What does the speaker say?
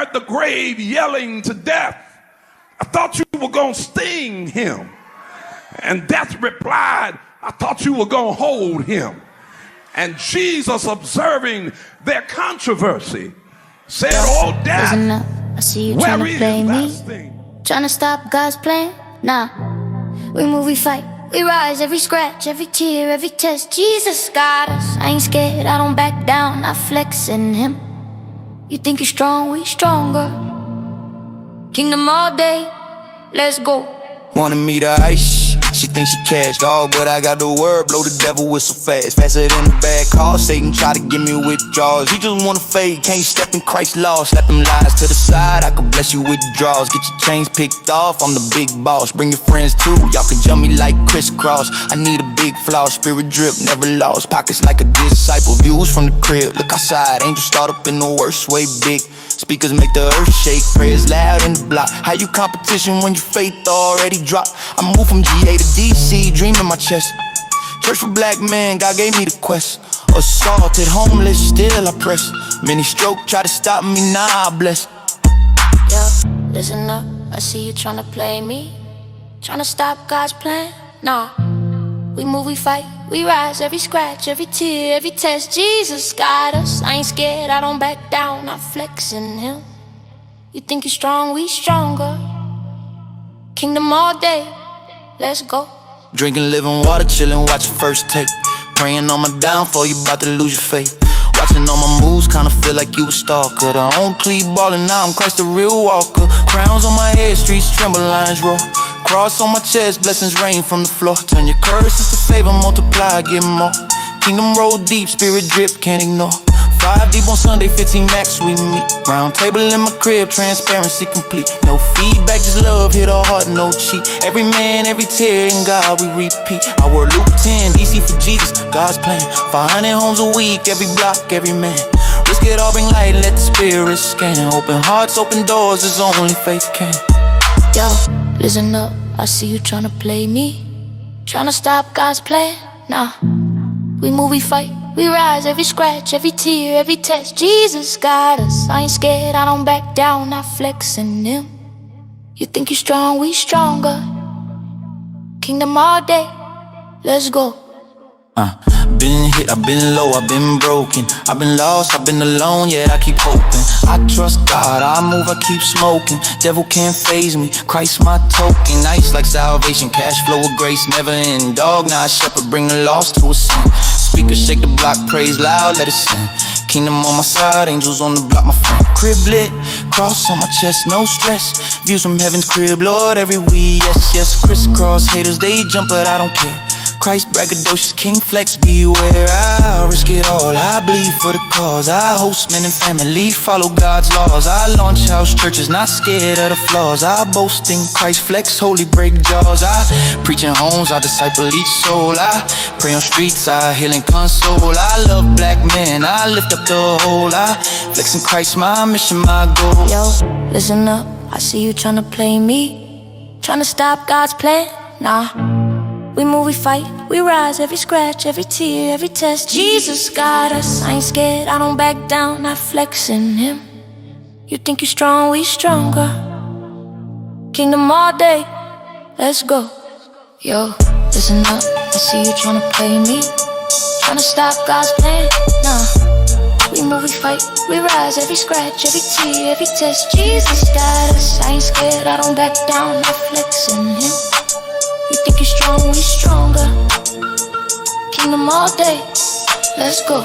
heard the grave yelling to death, I thought you were going to sting him. And death replied, I thought you were going to hold him. And Jesus, observing their controversy, said, oh, death, listen up, I see you trying to play me, trying to stop God's plan. Nah, we move, we fight, we rise, every scratch, every tear, every test. Jesus got us, I ain't scared, I don't back down, I flex in him. You think you're strong, we stronger. Kingdom all day, let's go. Wanted me to ice, she thinks she cash dog, but I got the word, blow the devil whistle fast. Faster than the bad call, Satan try to give me withdrawals. He just wanna fade, can't step in Christ's law. Slap them lies to the side, I could bless you with draws. Get your chains picked off, I'm the big boss. Bring your friends too, y'all can jump me like crisscross. I need a big flaw, spirit drip, never lost. Pockets like a disciple, views from the crib. Look outside, angels start up in the worst way, big. Speakers make the earth shake, prayers loud in the block. How you competition when your faith already dropped? I moved from GA to DC, dream in my chest. Church for black men, God gave me the quest. Assaulted, homeless, still I press. Many stroke, try to stop me, now I bless. Yo, listen up, I see you tryna play me, tryna stop God's plan. Nah, we move, we fight, we rise, every scratch, every tear, every test. Jesus got us, I ain't scared, I don't back down, I flex in him. You think you're strong, we stronger. Kingdom all day, let's go. Drinking living water, chillin', watch your first take. Praying on my downfall, you bout to lose your faith. Watching all my moves, kinda feel like you a stalker. The on cleat ballin', now I'm Christ the real walker. Crowns on my head, streets tremble, lions roar. Cross on my chest, blessings rain from the floor. Turn your curses to favor, multiply, give more. Kingdom roll deep, spirit drip, can't ignore. 5 deep on Sunday, 15 max, we meet. Round table in my crib, transparency complete. No feedback, just love, hit our heart, no cheat. Every man, every tear, in God we repeat. I wore Luke 10, DC for Jesus, God's plan. 500 homes a week, every block, every man. Risk it all, bring light, let the spirit scan. Open hearts, open doors, as only faith can. Yo, listen up, I see you tryna play me, tryna stop God's plan. Nah, we move, we fight, we rise, every scratch, every tear, every test. Jesus got us, I ain't scared, I don't back down, I flex in him. You think you're strong, we stronger. Kingdom all day, let's go. Been hit, I've been low, I've been broken. I've been lost, I've been alone, yet I keep hoping. I trust God, I move, I keep smoking. Devil can't faze me, Christ my token. Nice like salvation, cash flow of grace, never end. Dog, now a shepherd, bring the lost to a sin. Speakers shake the block, praise loud, let it sing. Kingdom on my side, angels on the block, my friend. Crib lit, cross on my chest, no stress. Views from heaven's crib, Lord, every week, yes, yes. Crisscross haters, they jump, but I don't care. Christ braggadocious, King Flex, beware. I risk it all, I bleed for the cause. I host men and family, follow God's laws. I launch house churches, not scared of the flaws. I boast in Christ, flex, holy, break jaws. I preach in homes, I disciple each soul. I pray on streets, I heal and console. I love black men, I lift up the whole. I flex in Christ, my mission, my goal. Yo, listen up, I see you tryna play me, tryna stop God's plan. Nah, we move, we fight, we rise, every scratch, every tear, every test. Jesus got us, I ain't scared, I don't back down, I flex in him. You think you're strong, we stronger. Kingdom all day, let's go. Yo, listen up, I see you tryna play me, tryna stop God's plan. Nah, we move, we fight, we rise, every scratch, every tear, every test. Jesus got us, I ain't scared, I don't back down, I flex in him. You think you're strong, we stronger. Kingdom all day, let's go.